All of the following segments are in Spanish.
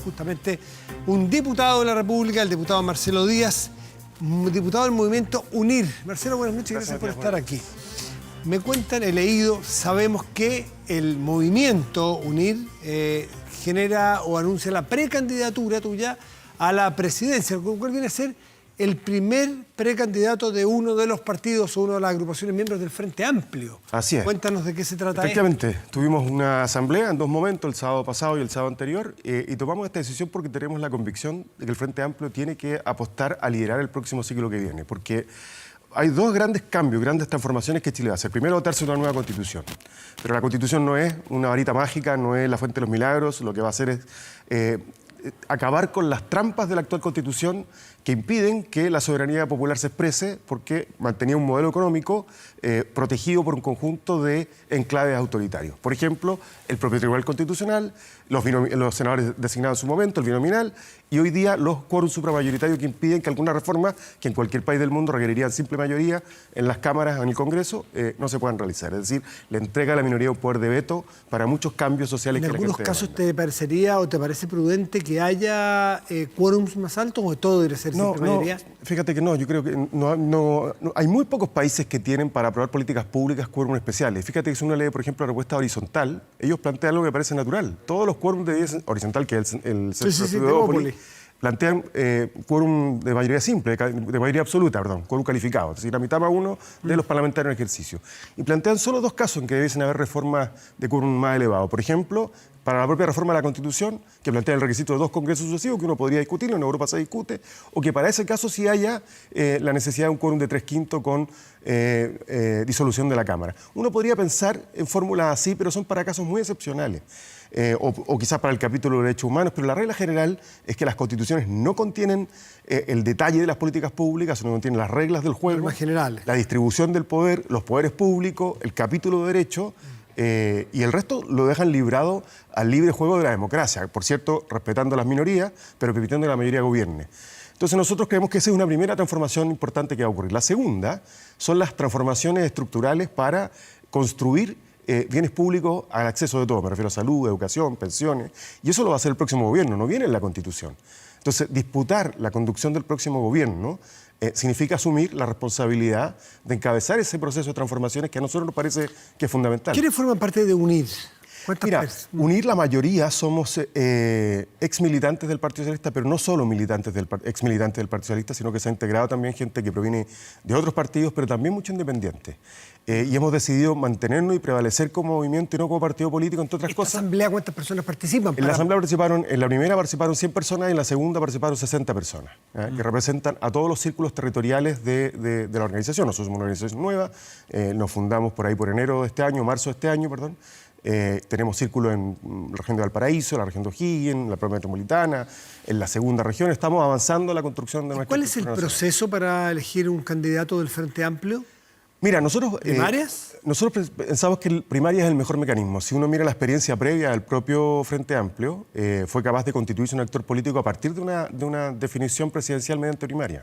Justamente un diputado de la República, el diputado Marcelo Díaz, diputado del movimiento UNIR. Marcelo, buenas noches, gracias por estar aquí. Me cuentan, he leído, sabemos que el movimiento UNIR genera o anuncia la precandidatura tuya a la presidencia, lo cual viene a ser el primer precandidato de uno de los partidos o una de las agrupaciones miembros del Frente Amplio. Así es. Cuéntanos de qué se trata. Efectivamente, tuvimos una asamblea en dos momentos, el sábado pasado y el sábado anterior, y tomamos esta decisión porque tenemos la convicción de que el Frente Amplio tiene que apostar a liderar el próximo ciclo que viene, porque hay dos grandes cambios, grandes transformaciones que Chile va a hacer. Primero, dotarse de una nueva Constitución. Pero la Constitución no es una varita mágica, no es la fuente de los milagros, lo que va a hacer es acabar con las trampas de la actual Constitución que impiden que la soberanía popular se exprese porque mantenía un modelo económico protegido por un conjunto de enclaves autoritarios. Por ejemplo, el propio Tribunal Constitucional, los senadores designados en su momento, el binominal, y hoy día los quórums supramayoritarios que impiden que algunas reformas, que en cualquier país del mundo requerirían simple mayoría en las cámaras o en el Congreso, no se puedan realizar. Es decir, le entrega a la minoría un poder de veto para muchos cambios sociales que la gente ¿En algunos casos demanda. te parecería o te parece prudente que haya quórums más altos o todo debe ser simple mayoría? Fíjate que no, yo creo que no, hay muy pocos países que tienen para aprobar políticas públicas quórums especiales. Fíjate que si uno lee, por ejemplo, la propuesta horizontal, ellos plantean algo que me parece natural. Todos los quórums de horizontal, que es el centro de Demópolis, plantean quórum de mayoría simple, de mayoría absoluta, perdón, quórum calificado, es decir, la mitad más uno de los parlamentarios en ejercicio. Y plantean solo dos casos en que debiesen haber reformas de quórum más elevado. Por ejemplo, para la propia reforma de la Constitución, que plantea el requisito de 2 congresos sucesivos, que uno podría discutirlo, en Europa se discute, o que para ese caso sí haya la necesidad de un quórum de 3/5 con disolución de la Cámara. Uno podría pensar en fórmulas así, pero son para casos muy excepcionales. O quizás para el capítulo de derechos humanos, pero la regla general es que las constituciones no contienen el detalle de las políticas públicas, sino contienen las reglas del juego, más generales, la distribución del poder, los poderes públicos, el capítulo de derecho, y el resto lo dejan librado al libre juego de la democracia, por cierto, respetando a las minorías, pero permitiendo que la mayoría gobierne. Entonces nosotros creemos que esa es una primera transformación importante que va a ocurrir. La segunda son las transformaciones estructurales para construir bienes públicos al acceso de todos. Me refiero a salud, educación, pensiones. Y eso lo va a hacer el próximo gobierno, no viene en la Constitución. Entonces, disputar la conducción del próximo gobierno significa asumir la responsabilidad de encabezar ese proceso de transformaciones que a nosotros nos parece que es fundamental. ¿Quiénes forman parte de UNIR? Mira, UNIR, la mayoría somos ex militantes del Partido Socialista, pero no solo ex militantes del Partido Socialista, sino que se ha integrado también gente que proviene de otros partidos, pero también mucho independientes. Y hemos decidido mantenernos y prevalecer como movimiento y no como partido político, entre otras cosas. ¿En la asamblea cuántas personas participan? En la asamblea participaron, en la primera participaron 100 personas y en la segunda participaron 60 personas, que representan a todos los círculos territoriales de la organización. Nosotros somos una organización nueva, nos fundamos por ahí por marzo de este año, perdón. Tenemos círculos en la región de Valparaíso, la región de O'Higgins, la propia metropolitana, en la segunda región. Estamos avanzando en la construcción de nuestra. ¿Cuál es el proceso para elegir un candidato del Frente Amplio? Mira, nosotros... ¿Primarias? Nosotros pensamos que primaria es el mejor mecanismo. Si uno mira la experiencia previa del propio Frente Amplio, fue capaz de constituirse un actor político a partir de una definición presidencial mediante primaria.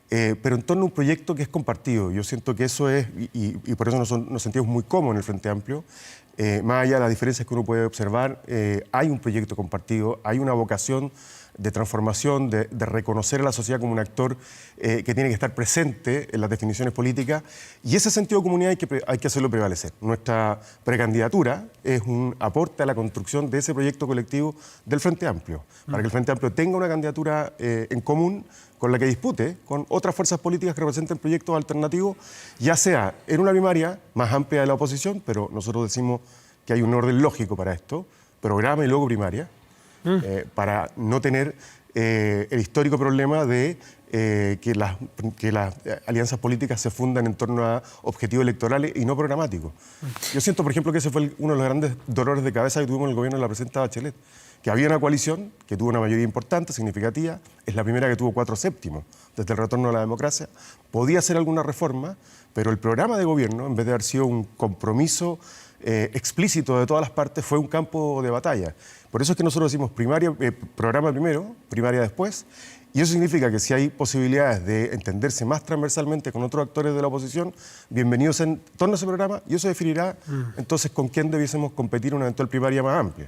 Pero en torno a un proyecto que es compartido. Yo siento que eso es, y por eso nos sentimos muy cómodos en el Frente Amplio, más allá de las diferencias que uno puede observar, hay un proyecto compartido, hay una vocación de transformación, de reconocer a la sociedad como un actor que tiene que estar presente en las definiciones políticas, y ese sentido de comunidad hay que hacerlo prevalecer. Nuestra precandidatura es un aporte a la construcción de ese proyecto colectivo del Frente Amplio, para que el Frente Amplio tenga una candidatura en común con la que dispute con otras fuerzas políticas que representen proyectos alternativos, ya sea en una primaria más amplia de la oposición, pero nosotros decimos que hay un orden lógico para esto, programa y luego primaria, para no tener el histórico problema de que las alianzas políticas se fundan en torno a objetivos electorales y no programáticos. Yo siento, por ejemplo, que ese fue uno de los grandes dolores de cabeza que tuvimos en el gobierno de la presidenta Bachelet, que había una coalición que tuvo una mayoría importante, significativa, es la primera que tuvo 4/7 desde el retorno a la democracia, podía hacer alguna reforma, pero el programa de gobierno, en vez de haber sido un compromiso explícito de todas las partes, fue un campo de batalla. Por eso es que nosotros decimos programa primero, primaria después, y eso significa que si hay posibilidades de entenderse más transversalmente con otros actores de la oposición, bienvenidos en torno a ese programa, y eso definirá entonces con quién debiésemos competir en una eventual primaria más amplia.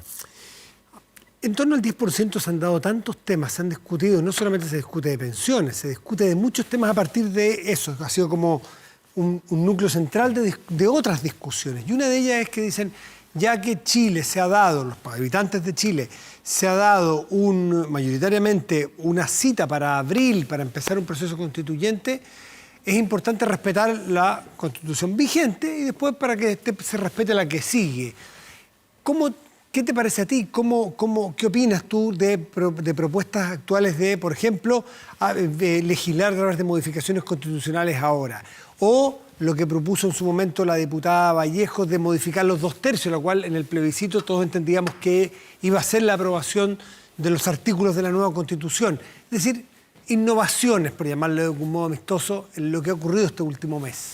En torno al 10% se han dado tantos temas, se han discutido, no solamente se discute de pensiones, se discute de muchos temas a partir de eso. Ha sido como un núcleo central de otras discusiones. Y una de ellas es que dicen, ya que Chile se ha dado, los habitantes de Chile, se ha dado mayoritariamente una cita para abril, para empezar un proceso constituyente, es importante respetar la Constitución vigente y después para que se respete la que sigue. ¿Qué te parece a ti? ¿Qué opinas tú de propuestas actuales de, por ejemplo, de legislar a través de modificaciones constitucionales ahora? O lo que propuso en su momento la diputada Vallejo de modificar los 2/3, lo cual en el plebiscito todos entendíamos que iba a ser la aprobación de los artículos de la nueva Constitución. Es decir, innovaciones, por llamarlo de algún modo amistoso, en lo que ha ocurrido este último mes.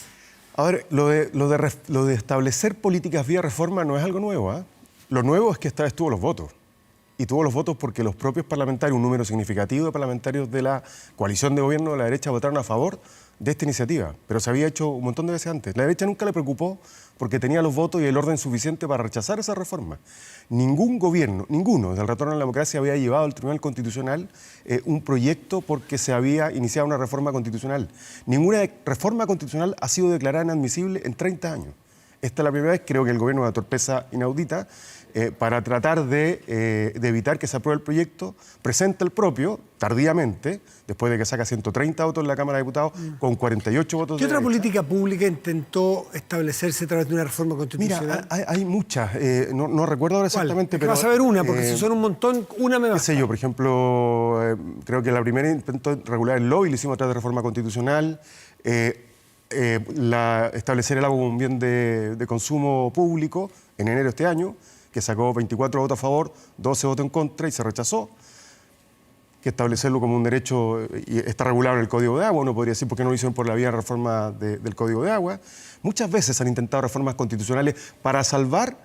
A ver, lo de establecer políticas vía reforma no es algo nuevo, ¿eh? Lo nuevo es que esta vez tuvo los votos. Y tuvo los votos porque los propios parlamentarios, un número significativo de parlamentarios de la coalición de gobierno de la derecha votaron a favor de esta iniciativa. Pero se había hecho un montón de veces antes. La derecha nunca le preocupó porque tenía los votos y el orden suficiente para rechazar esa reforma. Ningún gobierno, ninguno, desde el retorno a la democracia había llevado al Tribunal Constitucional un proyecto porque se había iniciado una reforma constitucional. Ninguna reforma constitucional ha sido declarada inadmisible en 30 años. Esta es la primera vez, creo que el gobierno, una torpeza inaudita, para tratar de evitar que se apruebe el proyecto, presenta el propio, tardíamente, después de que saca 130 votos en la Cámara de Diputados, con 48 votos ¿Qué de otra derecha. Política pública intentó establecerse a través de una reforma constitucional? Mira, hay muchas, no recuerdo ahora exactamente, pero... Vas a ver una, porque si son un montón, una me va. ¿Qué sé yo? Por ejemplo, creo que la primera intentó regular el lobby, lo hicimos a través de reforma constitucional, establecer el agua como un bien de consumo público en enero de este año, que sacó 24 votos a favor, 12 votos en contra y se rechazó. Que establecerlo como un derecho, y está regulado en el Código de Agua, uno podría decir por qué no lo hicieron por la vía de reforma del Código de Agua. Muchas veces han intentado reformas constitucionales para salvar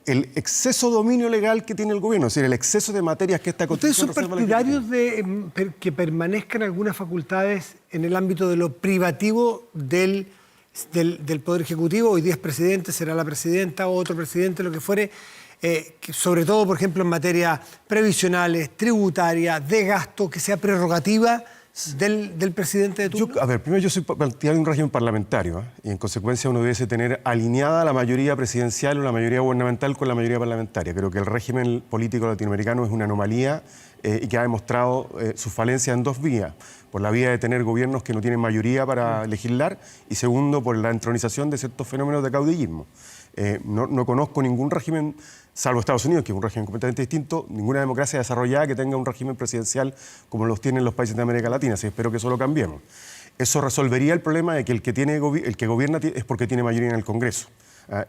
el exceso de dominio legal que tiene el gobierno, es decir, el exceso de materias que esta Constitución... ¿Ustedes son partidarios de que permanezcan algunas facultades en el ámbito de lo privativo del Poder Ejecutivo? Hoy día es presidente, será la presidenta o otro presidente, lo que fuere, sobre todo, por ejemplo, en materia previsionales, tributaria, de gasto, que sea prerrogativa del presidente de turno? Primero yo soy partidario de un régimen parlamentario, y en consecuencia uno debe tener alineada la mayoría presidencial o la mayoría gubernamental con la mayoría parlamentaria. Creo que el régimen político latinoamericano es una anomalía y que ha demostrado su falencia en dos vías. Por la vía de tener gobiernos que no tienen mayoría para legislar y segundo, por la entronización de ciertos fenómenos de caudillismo. No conozco ningún régimen, salvo Estados Unidos, que es un régimen completamente distinto, ninguna democracia desarrollada que tenga un régimen presidencial como los tienen los países de América Latina, así espero que eso lo cambiemos. Eso resolvería el problema de que el que gobierna es porque tiene mayoría en el Congreso,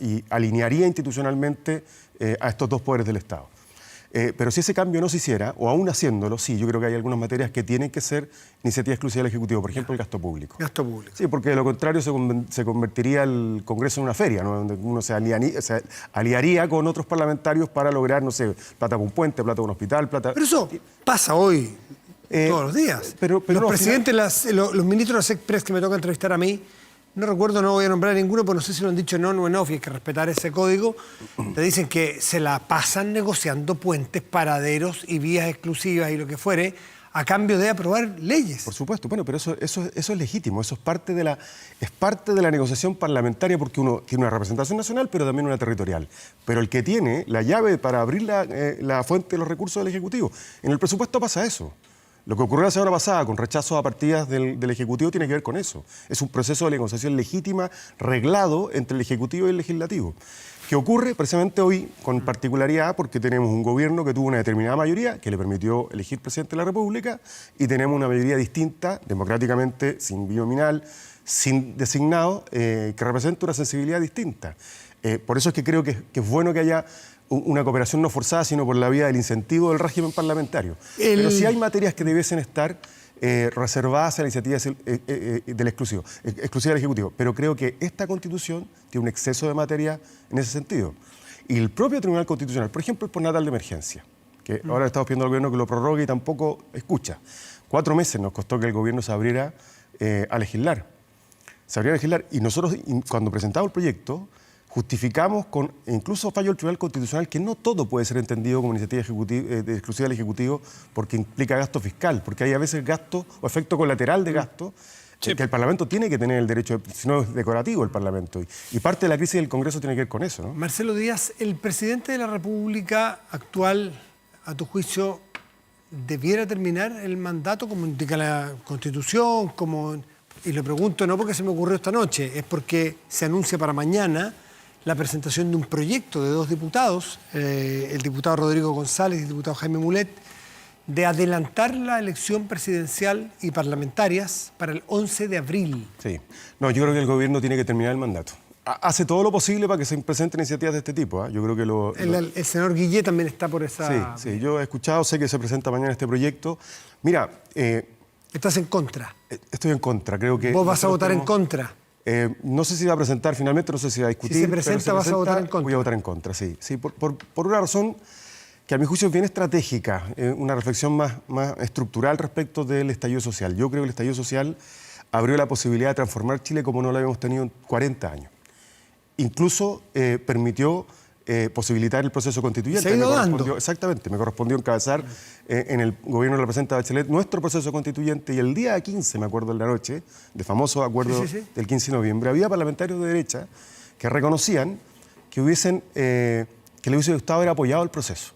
y alinearía institucionalmente a estos dos poderes del Estado. Pero si ese cambio no se hiciera, o aún haciéndolo, sí, yo creo que hay algunas materias que tienen que ser iniciativa exclusiva del Ejecutivo, por ejemplo, el gasto público. Gasto público. Sí, porque de lo contrario se convertiría el Congreso en una feria, ¿no? Donde uno se aliaría con otros parlamentarios para lograr, no sé, plata para un puente, plata para un hospital, plata... Pero eso pasa hoy, todos los días. Pero los no, presidentes, los ministros de la SECPRES que me toca entrevistar a mí, no recuerdo, no voy a nombrar a ninguno, pero no sé si lo han dicho en on o en off, y hay que respetar ese código. Te dicen que se la pasan negociando puentes, paraderos y vías exclusivas y lo que fuere, a cambio de aprobar leyes. Por supuesto, bueno, pero eso es legítimo, eso es parte de la negociación parlamentaria porque uno tiene una representación nacional, pero también una territorial. Pero el que tiene la llave para abrir la fuente de los recursos del Ejecutivo. En el presupuesto pasa eso. Lo que ocurrió la semana pasada con rechazos a partidas del Ejecutivo tiene que ver con eso. Es un proceso de negociación legítima, reglado entre el Ejecutivo y el Legislativo, que ocurre precisamente hoy con particularidad porque tenemos un gobierno que tuvo una determinada mayoría que le permitió elegir presidente de la República y tenemos una mayoría distinta, democráticamente, sin binominal, sin designado, que representa una sensibilidad distinta. Por eso es que creo que es bueno que haya una cooperación no forzada, sino por la vía del incentivo del régimen parlamentario. Pero sí hay materias que debiesen estar reservadas a la iniciativa exclusiva del Ejecutivo. Pero creo que esta Constitución tiene un exceso de materia en ese sentido. Y el propio Tribunal Constitucional, por ejemplo, el postnatal de emergencia, que ahora estamos pidiendo al gobierno que lo prorrogue y tampoco escucha. 4 meses nos costó que el gobierno se abriera a legislar. Se abriera a legislar y nosotros, cuando presentamos el proyecto, justificamos con incluso fallo del Tribunal Constitucional que no todo puede ser entendido como iniciativa exclusiva del Ejecutivo porque implica gasto fiscal, porque hay a veces gasto o efecto colateral de gasto que el Parlamento tiene que tener el derecho, si no es decorativo el Parlamento. Y parte de la crisis del Congreso tiene que ver con eso, ¿no? Marcelo Díaz, el presidente de la República actual, a tu juicio, ¿debiera terminar el mandato como indica la Constitución? Y lo pregunto no porque se me ocurrió esta noche, es porque se anuncia para mañana la presentación de un proyecto de 2 diputados, el diputado Rodrigo González y el diputado Jaime Mulet, de adelantar la elección presidencial y parlamentarias para el 11 de abril. Sí. No, yo creo que el gobierno tiene que terminar el mandato. Hace todo lo posible para que se presenten iniciativas de este tipo. Yo creo que El senador Guillé también está por esa... Sí, yo he escuchado, sé que se presenta mañana este proyecto. Mira... ¿Estás en contra? Estoy en contra, creo que... ¿Vos vas a votar en contra? No sé si va a presentar finalmente, no sé si va a discutir. Si se presenta, vas a votar en contra. Voy a votar en contra, sí. Por una razón que a mi juicio es bien estratégica, una reflexión más estructural respecto del estallido social. Yo creo que el estallido social abrió la posibilidad de transformar Chile como no lo habíamos tenido en 40 años. Incluso permitió posibilitar el proceso constituyente. Se ha ido dando. Exactamente, me correspondió encabezar en el gobierno de la presidenta Bachelet nuestro proceso constituyente y el día 15, me acuerdo en la noche, de famoso acuerdo del 15 de noviembre, había parlamentarios de derecha que reconocían que le hubiese gustado haber apoyado el proceso,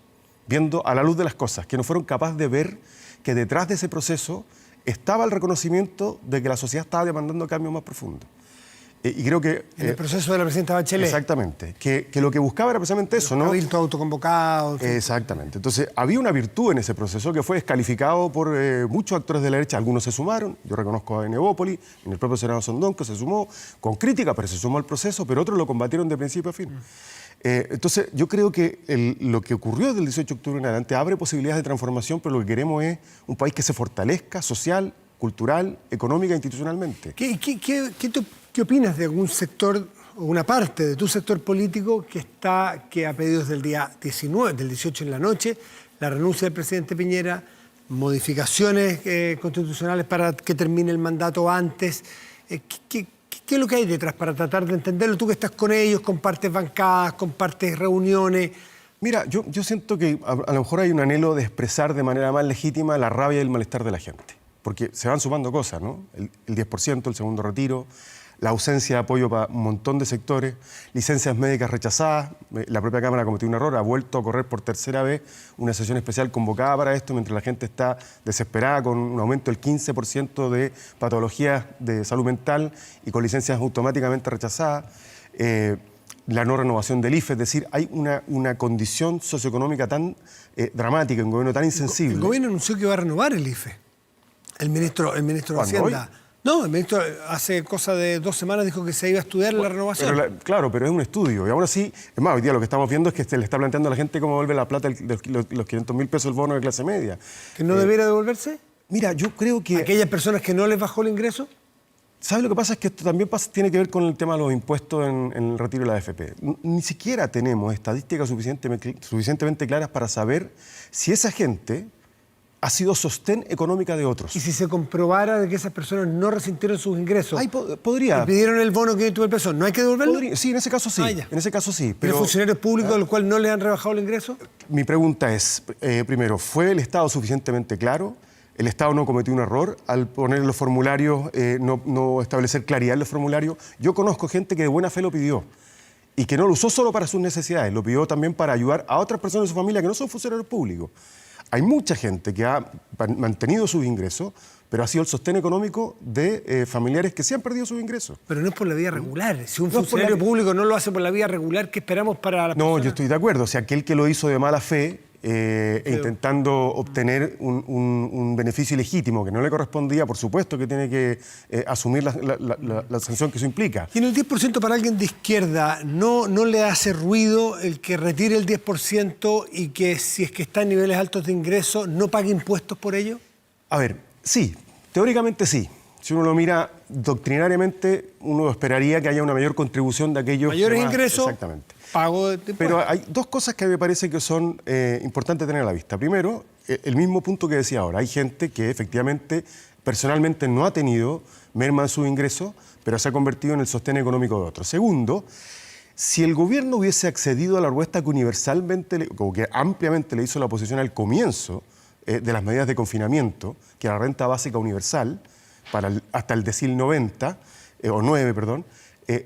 viendo a la luz de las cosas, que no fueron capaces de ver que detrás de ese proceso estaba el reconocimiento de que la sociedad estaba demandando cambios más profundos. Y creo que... En el proceso de la presidenta Bachelet. Exactamente. Que lo que buscaba era precisamente eso, ¿no? Cabildo autoconvocado. Exactamente. Entonces, había una virtud en ese proceso que fue descalificado por muchos actores de la derecha. Algunos se sumaron. Yo reconozco a Nebópoli, en el propio senador Sondón, que se sumó con crítica, pero se sumó al proceso, pero otros lo combatieron de principio a fin. Entonces, yo creo que lo que ocurrió del 18 de octubre en adelante abre posibilidades de transformación, pero lo que queremos es un país que se fortalezca social, cultural, económica e institucionalmente. ¿Qué opinas de algún sector o una parte de tu sector político que ha pedido desde el día 19, del 18 en la noche, la renuncia del presidente Piñera, modificaciones constitucionales para que termine el mandato antes? ¿Qué es lo que hay detrás para tratar de entenderlo? Tú que estás con ellos, compartes bancadas, compartes reuniones. Mira, yo siento que a lo mejor hay un anhelo de expresar de manera más legítima la rabia y el malestar de la gente. Porque se van sumando cosas, ¿no? El 10%, el segundo retiro, la ausencia de apoyo para un montón de sectores, licencias médicas rechazadas. La propia Cámara cometió un error, ha vuelto a correr por tercera vez una sesión especial convocada para esto, mientras la gente está desesperada con un aumento del 15% de patologías de salud mental y con licencias automáticamente rechazadas. La no renovación del IFE, es decir, hay una condición socioeconómica tan dramática, un gobierno tan insensible. El gobierno anunció que va a renovar el IFE. El ministro de Hacienda. ¿Hoy? No, el ministro hace cosa de 2 semanas dijo que se iba a estudiar la renovación. Claro, pero es un estudio. Y aún así, es más, hoy día lo que estamos viendo es que se le está planteando a la gente cómo vuelve la plata, los 500.000 pesos del bono de clase media. ¿Que no debiera devolverse? Mira, yo creo que... ¿Aquellas personas que no les bajó el ingreso? ¿Sabes lo que pasa? Es que esto también tiene que ver con el tema de los impuestos en el retiro de la AFP. Ni siquiera tenemos estadísticas suficientemente claras para saber si esa gente ha sido sostén económica de otros. ¿Y si se comprobara de que esas personas no resintieron sus ingresos? Podría. ¿Le pidieron el bono que tuvo el peso? ¿No hay que devolverlo? Sí, en ese caso sí. En ese caso sí. Pero, ¿los funcionarios públicos a los cuales no le han rebajado el ingreso? Mi pregunta es, primero, ¿fue el Estado suficientemente claro? ¿El Estado no cometió un error al poner en los formularios, no establecer claridad en los formularios? Yo conozco gente que de buena fe lo pidió y que no lo usó solo para sus necesidades, lo pidió también para ayudar a otras personas de su familia que no son funcionarios públicos. Hay mucha gente que ha mantenido sus ingresos, pero ha sido el sostén económico de familiares que sí han perdido sus ingresos. Pero no es por la vía regular. Si un funcionario público no lo hace por la vía regular, ¿qué esperamos para la persona? No, yo estoy de acuerdo. O sea, aquel que lo hizo de mala fe, intentando obtener un beneficio ilegítimo que no le correspondía, por supuesto que tiene que asumir la sanción que eso implica. Y en el 10% para alguien de izquierda, ¿no le hace ruido el que retire el 10% y que si es que está en niveles altos de ingreso, no pague impuestos por ello? A ver, sí, teóricamente sí. Si uno lo mira doctrinariamente, uno esperaría que haya una mayor contribución de aquellos... Mayores ingresos, exactamente. Pago de impuestos. Pero hay 2 cosas que me parece que son importantes tener a la vista. Primero, el mismo punto que decía ahora. Hay gente que efectivamente, personalmente no ha tenido merma en sus ingresos, pero se ha convertido en el sostén económico de otros. Segundo, Si el gobierno hubiese accedido a la propuesta que universalmente, o que ampliamente le hizo la oposición al comienzo de las medidas de confinamiento, que era la renta básica universal, hasta el decil 90, o 9, perdón,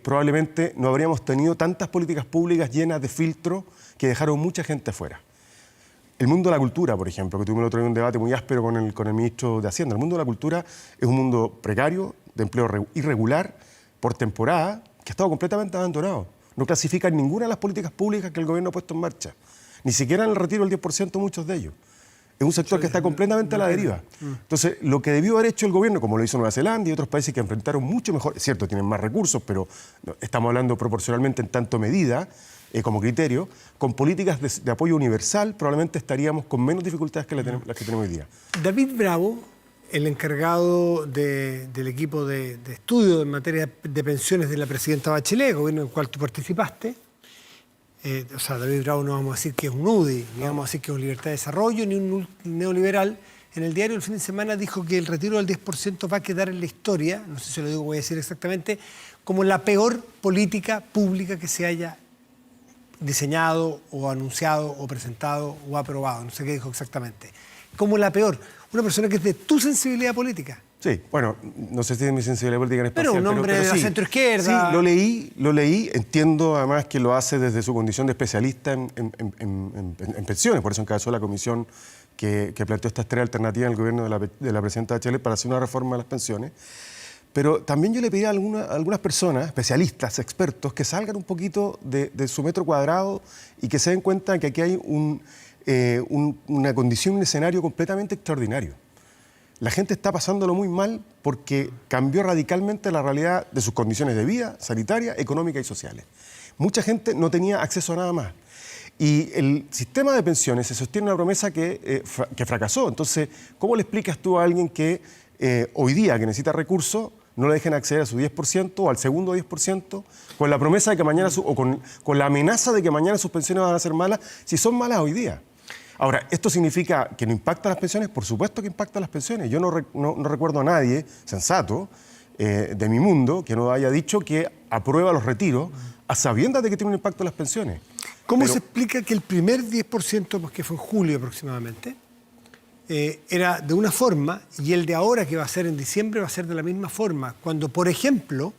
probablemente no habríamos tenido tantas políticas públicas llenas de filtros que dejaron mucha gente afuera. El mundo de la cultura, por ejemplo, que tuvimos el otro día un debate muy áspero con el ministro de Hacienda. El mundo de la cultura es un mundo precario, de empleo irregular, por temporada, que ha estado completamente abandonado. No clasifican ninguna de las políticas públicas que el gobierno ha puesto en marcha. Ni siquiera en el retiro del 10% muchos de ellos. Es un sector que está completamente a la deriva. Entonces, lo que debió haber hecho el gobierno, como lo hizo Nueva Zelanda y otros países que enfrentaron mucho mejor, es cierto, tienen más recursos, pero estamos hablando proporcionalmente en tanto medida, como criterio, con políticas de apoyo universal, probablemente estaríamos con menos dificultades que las que tenemos hoy día. David Bravo, el encargado del equipo de estudio en materia de pensiones de la presidenta Bachelet, gobierno en el cual tú participaste. O sea, David Bravo no vamos a decir que es un UDI, ni vamos a decir que es un libertad de desarrollo, ni un neoliberal. En el diario el fin de semana dijo que el retiro del 10% va a quedar en la historia, no sé si lo digo, voy a decir exactamente, como la peor política pública que se haya diseñado o anunciado o presentado o aprobado, no sé qué dijo exactamente. Como la peor. Una persona que es de tu sensibilidad política. Sí, bueno, no sé si es mi sensibilidad política en especial. Pero un hombre de la centroizquierda. Sí, lo leí, entiendo además que lo hace desde su condición de especialista en pensiones, por eso encabezó la comisión que planteó estas tres alternativas en el gobierno de la presidenta Bachelet para hacer una reforma de las pensiones. Pero también yo le pedí a algunas personas, especialistas, expertos, que salgan un poquito de su metro cuadrado y que se den cuenta que aquí hay una condición, un escenario completamente extraordinario. La gente está pasándolo muy mal porque cambió radicalmente la realidad de sus condiciones de vida, sanitaria, económica y sociales. Mucha gente no tenía acceso a nada más. Y el sistema de pensiones se sostiene en una promesa que fracasó. Entonces, ¿cómo le explicas tú a alguien que hoy día, que necesita recursos, no le dejen acceder a su 10% o al segundo 10%, con la promesa de que mañana, con la amenaza de que mañana sus pensiones van a ser malas, si son malas hoy día? Ahora, ¿esto significa que no impacta las pensiones? Por supuesto que impacta las pensiones. Yo no recuerdo a nadie sensato de mi mundo que no haya dicho que aprueba los retiros a sabiendas de que tiene un impacto en las pensiones. ¿Cómo se explica que el primer 10%, pues que fue en julio aproximadamente, era de una forma y el de ahora, que va a ser en diciembre, va a ser de la misma forma? Cuando, por ejemplo,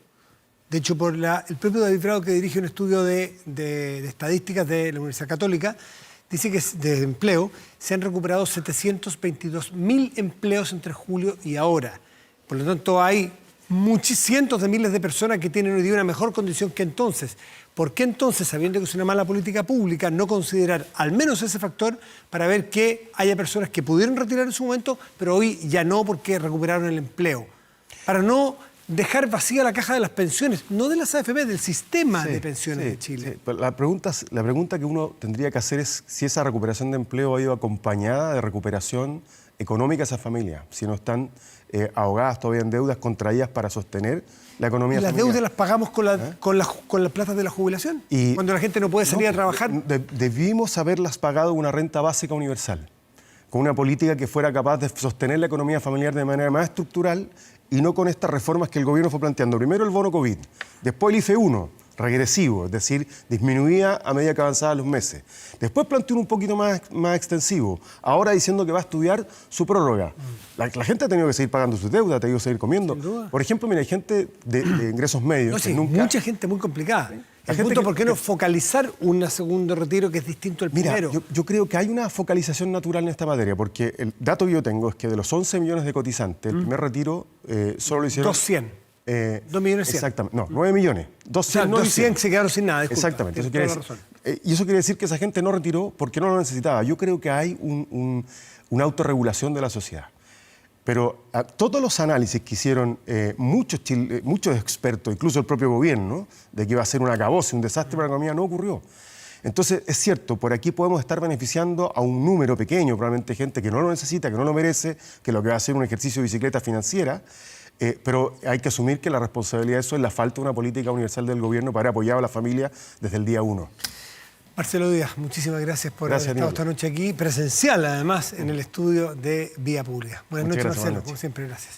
de hecho, por el propio David Bravo, que dirige un estudio de estadísticas de la Universidad Católica, dice que de empleo se han recuperado 722.000 empleos entre julio y ahora. Por lo tanto, hay cientos de miles de personas que tienen hoy día una mejor condición que entonces. ¿Por qué entonces, sabiendo que es una mala política pública, no considerar al menos ese factor para ver que haya personas que pudieron retirar en su momento, pero hoy ya no porque recuperaron el empleo? Para no dejar vacía la caja de las pensiones, no de las AFP, del sistema de pensiones de Chile. Sí. La pregunta que uno tendría que hacer es si esa recuperación de empleo ha ido acompañada de recuperación económica a esas familias, si no están ahogadas todavía en deudas contraídas para sostener la economía familiar. ¿Y las deudas las pagamos con las platas de la jubilación? Cuando la gente no puede salir a trabajar. Debimos haberlas pagado una renta básica universal, con una política que fuera capaz de sostener la economía familiar de manera más estructural y no con estas reformas que el gobierno fue planteando. Primero el bono COVID, después el IFE 1, regresivo, es decir, disminuía a medida que avanzaban los meses. Después planteó un poquito más extensivo, ahora diciendo que va a estudiar su prórroga. La gente ha tenido que seguir pagando sus deudas, ha tenido que seguir comiendo. Por ejemplo, mira, hay gente de ingresos medios que nunca... Mucha gente muy complicada. El punto, ¿por qué no focalizar un segundo retiro que es distinto al primero? Yo creo que hay una focalización natural en esta materia, porque el dato que yo tengo es que de los 11 millones de cotizantes, el primer retiro solo lo hicieron... 2 millones 100. Exactamente, no, 9 millones. 200 se quedaron sin nada, disculpa. Exactamente, y eso quiere decir que esa gente no retiró porque no lo necesitaba. Yo creo que hay una autorregulación de la sociedad. Pero todos los análisis que hicieron muchos expertos, incluso el propio gobierno, de que iba a ser un acabose, un desastre para la economía, no ocurrió. Entonces, es cierto, por aquí podemos estar beneficiando a un número pequeño, probablemente gente que no lo necesita, que no lo merece, que lo que va a hacer un ejercicio de bicicleta financiera, pero hay que asumir que la responsabilidad de eso es la falta de una política universal del gobierno para apoyar a la familia desde el día 1. Marcelo Díaz, muchísimas gracias por haber estado esta noche aquí, presencial además, en el estudio de Vía Pública. Buenas noches, Marcelo, como siempre, gracias.